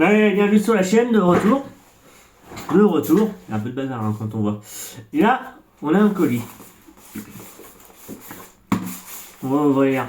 Allez, bienvenue sur la chaîne, de retour. Le retour. Il y a un peu de bazar hein, quand on voit. Et là, on a un colis. On va ouvrir.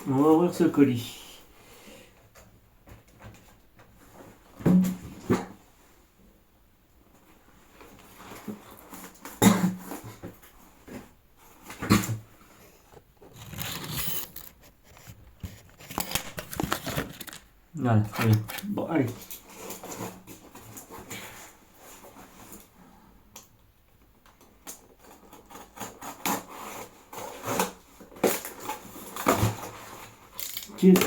On va ouvrir ce colis. Voilà, allez. Bon, allez.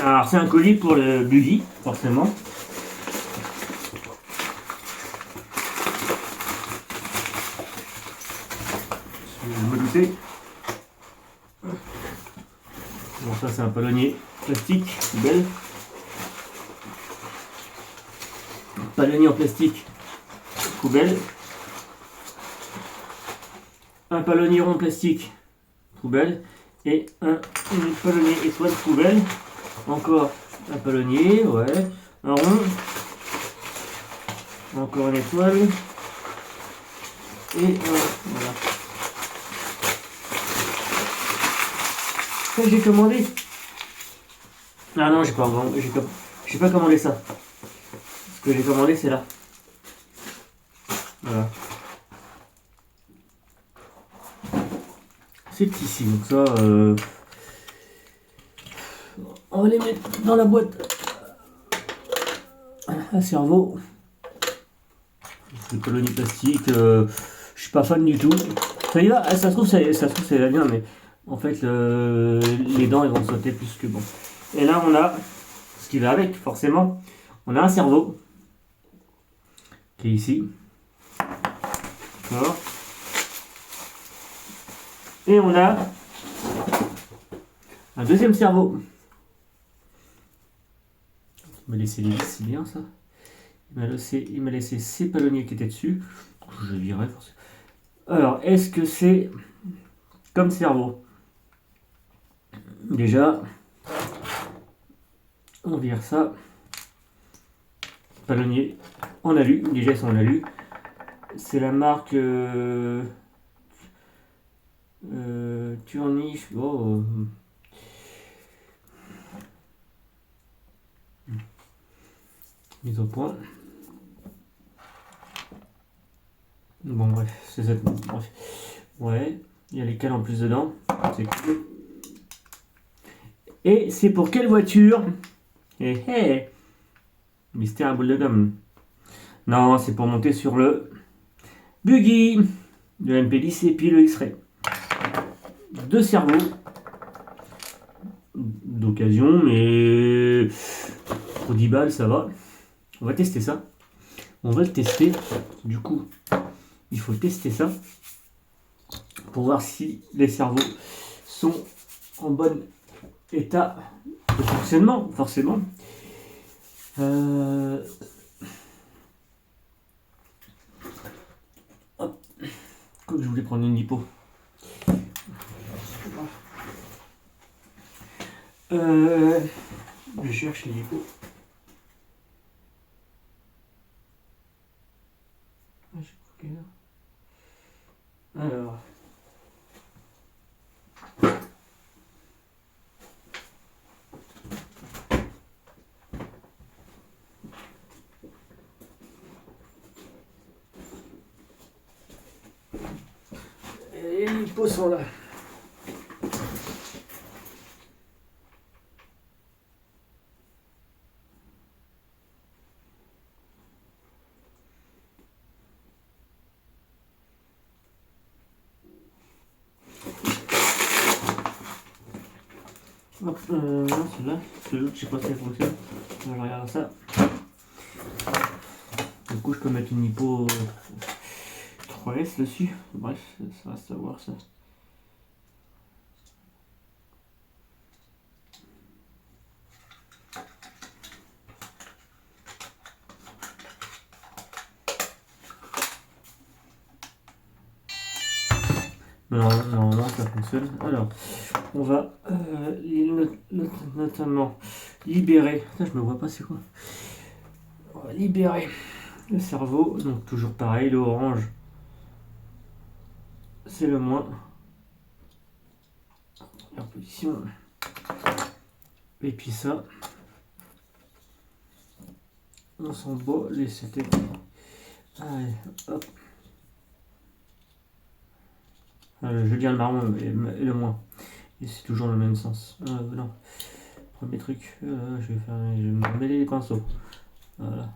Alors, c'est un colis pour le buggy, forcément. Je me doutais. Bon, ça, c'est un palonnier plastique, belle. Palonnier en plastique, poubelle. Un palonnier rond plastique, poubelle. Et un palonnier étoile, poubelle. Encore un palonnier, ouais. Un rond. Encore une étoile. Et voilà. Ça, j'ai commandé. Ah non, j'ai pas commandé ça. Ce que j'ai commandé, c'est là. Voilà. C'est ici, donc ça, on va les mettre dans la boîte. Un cerveau. Le colonie plastique, je suis pas fan du tout. Ça y va, ça se trouve c'est la bien, mais en fait les dents elles vont sauter plus que bon. Et là on a ce qui va avec, forcément. On a un cerveau qui est ici. D'accord. Et on a un deuxième cerveau. Il m'a laissé les vis, c'est bien ça. Il m'a laissé ces palonniers qui étaient dessus. Je virerai forcément. Alors, est-ce que c'est comme cerveau? Déjà, on vire ça. Palonnier en alu. Déjà, c'est en alu. C'est la marque Turnish. Oh. Mise au point. Bon bref, c'est cette. Bref. Ouais, il y a les cales en plus dedans. C'est cool. Et c'est pour quelle voiture? Hey. Mystère à boule de gomme. Non, c'est pour monter sur le buggy. Le MP10 et puis le X-Ray. Deux cerveaux. D'occasion, mais pour 10 balles, ça va. On va tester ça. On va le tester. Du coup, il faut tester ça pour voir si les cerveaux sont en bon état de fonctionnement, forcément. Hop. Comme je voulais prendre une lipo. Je cherche les lipo. Alors. Et les pots sont là. Hop, non, celle-là, c'est l'autre, je sais pas si elle fonctionne. Je regarde ça. Du coup, je peux mettre une hypo 3S dessus. Bref, ça reste à voir ça. Normalement, ça fonctionne. Alors, on va notamment libérer. Putain, je me vois pas, c'est quoi? On va libérer le cerveau. Donc toujours pareil, le orange, c'est le moins. En position. Et puis ça, on s'en bat les c'était. Allez, hop. Je dis le marron et le moins. Et c'est toujours le même sens. Non. Premier truc, je vais me mêler les pinceaux. Voilà.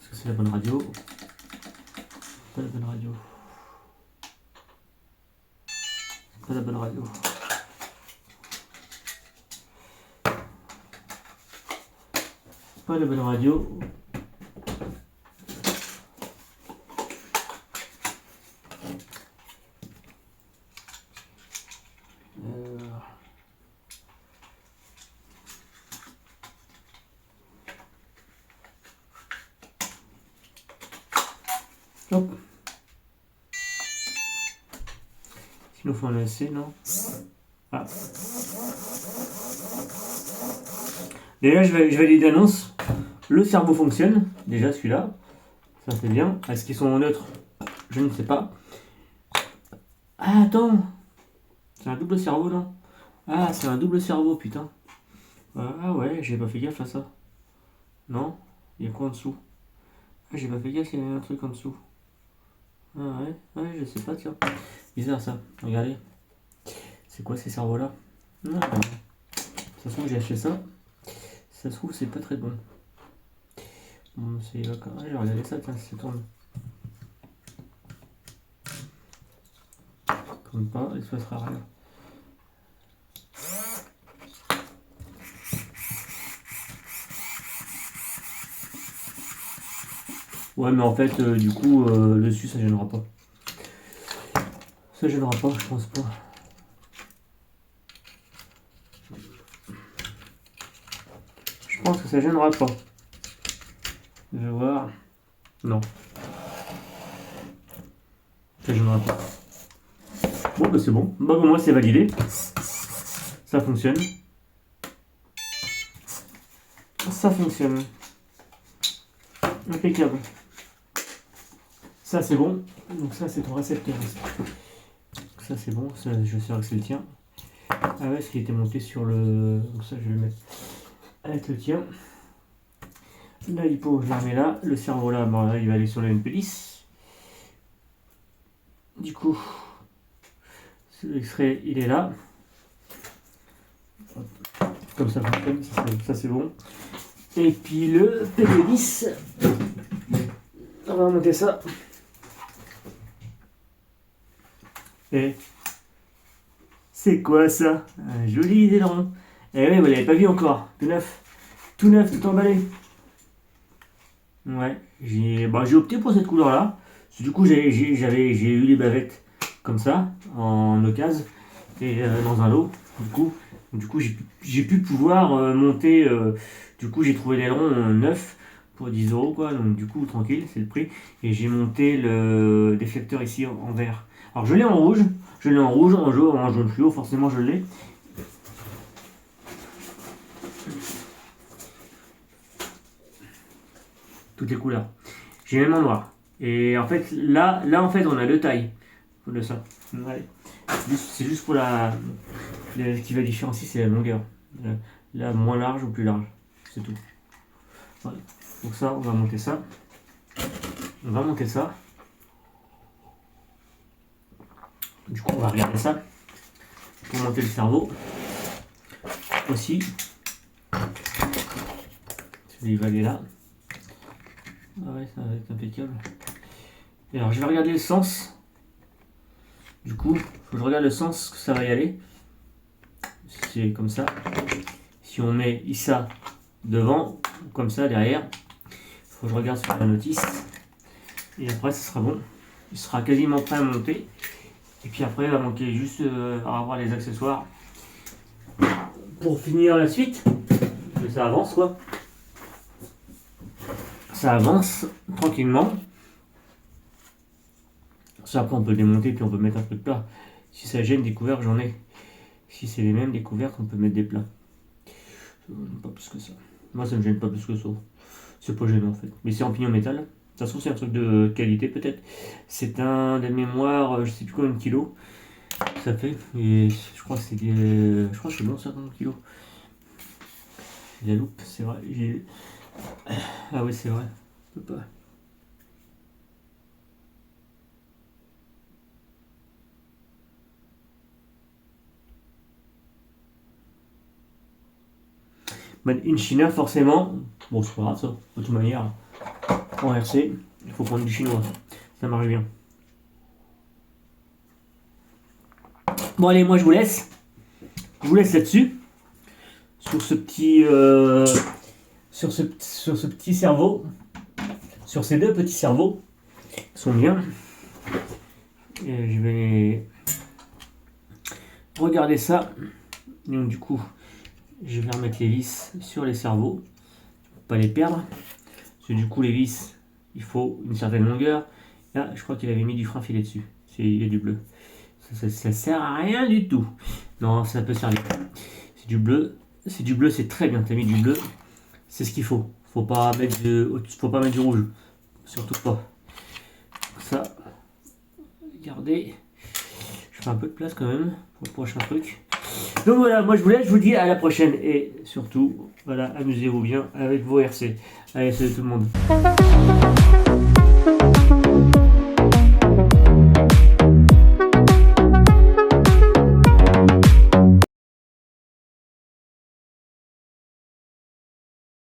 Est-ce que c'est la bonne radio? Pas la bonne radio. Pas la bonne radio. Pas la bonne radio. Hop. Sinon, faut en laisser, non? Ah. Déjà, je valide l'annonce. Le cerveau fonctionne. Déjà, celui-là. Ça, c'est bien. Est-ce qu'ils sont neutres? Je ne sais pas. Ah, attends. C'est un double cerveau, non? Ah, c'est un double cerveau, putain. Ah ouais, j'ai pas fait gaffe à ça. Non? Il y a quoi en dessous? Ah, j'ai pas fait gaffe, il y avait un truc en dessous. Ah ouais, je sais pas, tiens. Bizarre ça, regardez. C'est quoi ces cerveaux-là? Ça se trouve, j'ai acheté ça. Ça se trouve, c'est pas très bon. Bon, c'est... je vais regarder ça, tiens, si ça tourne. Comme pas, il se passera rien. Ouais, mais en fait, du coup, dessus, ça gênera pas. Ça gênera pas, je pense pas. Je pense que ça gênera pas. Je vais voir. Non. Ça gênera pas. Bon, bah c'est bon. Bah pour moi, c'est validé. Ça fonctionne. Ça fonctionne. Impeccable. Ça c'est bon. Donc ça c'est ton récepteur. Ça c'est bon. Ça, je sais que c'est le tien. Ah ouais, ce qui était monté sur le... Donc ça je vais le mettre avec le tien. La lipo, je la remets là. Le cerveau là, bon, là il va aller sur le MP10. Du coup, l'extrait il est là. Comme ça fonctionne, ça c'est bon. Et puis le PD10. On va monter ça. Et c'est quoi ça? Un joli aileron. Eh oui, vous l'avez pas vu encore. Tout neuf. Tout neuf, tout emballé. Ouais, j'ai opté pour cette couleur là. Du coup, j'ai eu les bavettes comme ça, en occasion, et dans un lot. Du coup j'ai pu pouvoir monter. Du coup, j'ai trouvé l'aileron neuf pour 10 euros, quoi. Donc, du coup, tranquille, c'est le prix. Et j'ai monté le déflecteur ici en vert. Alors, je l'ai en rouge, en jaune fluo, forcément, je l'ai. Toutes les couleurs. J'ai même en noir. Et en fait, là en fait, on a deux tailles de ça. Ouais. C'est juste pour ce qui va différencier, c'est la longueur. Là, moins large ou plus large. C'est tout. Voilà. Donc ça, on va monter ça. On va monter ça. Du coup, on va regarder ça. Pour monter le cerveau. Aussi. Il va aller là. Ah ouais, ça va être impeccable. Et alors, je vais regarder le sens. Du coup, faut que je regarde le sens que ça va y aller. C'est comme ça. Si on met ça devant, comme ça derrière, faut que je regarde sur la notice. Et après, ce sera bon. Il sera quasiment prêt à monter. Et puis après, il va manquer juste à avoir les accessoires pour finir la suite. Mais ça avance, quoi. Ça avance tranquillement. Ça, après, on peut le démonter puis on peut mettre un peu de plat. Si ça gêne, des couverts, j'en ai. Si c'est les mêmes, les couvercles, on peut mettre des plats. Ça me gêne pas plus que ça. Moi, ça me gêne pas plus que ça. C'est pas gênant en fait. Mais c'est en pignon métal. Ça se trouve, c'est un truc de qualité peut-être. C'est un de mémoire, je sais plus combien de kilos ça fait. Et je crois que c'est des. Je crois que c'est bon 50 kilos. La loupe, c'est vrai. Ah oui, c'est vrai. Je peux pas. Made in China, forcément. Bon, c'est pas grave ça. De toute manière, en RC, il faut prendre du chinois. Ça marche bien. Bon, allez, moi je vous laisse. Je vous laisse là-dessus. Sur ce petit. Sur ce petit cerveau. Sur ces deux petits cerveaux. Ils sont bien. Et je vais regarder ça. Donc, du coup, je vais remettre les vis sur les cerveaux. Pour pas les perdre. Parce que du coup, les vis, il faut une certaine longueur. Là, je crois qu'il avait mis du frein filet dessus. Il y a du bleu. Ça sert à rien du tout. Non, ça peut servir. C'est du bleu. C'est du bleu, c'est très bien. T'as mis du bleu. C'est ce qu'il faut. Faut pas mettre du rouge. Surtout pas. Ça. Regardez. Je fais un peu de place quand même pour le prochain truc. Donc voilà, moi je vous laisse, je vous dis à la prochaine. Et surtout, voilà, amusez-vous bien avec vos RC. Allez, salut tout le monde.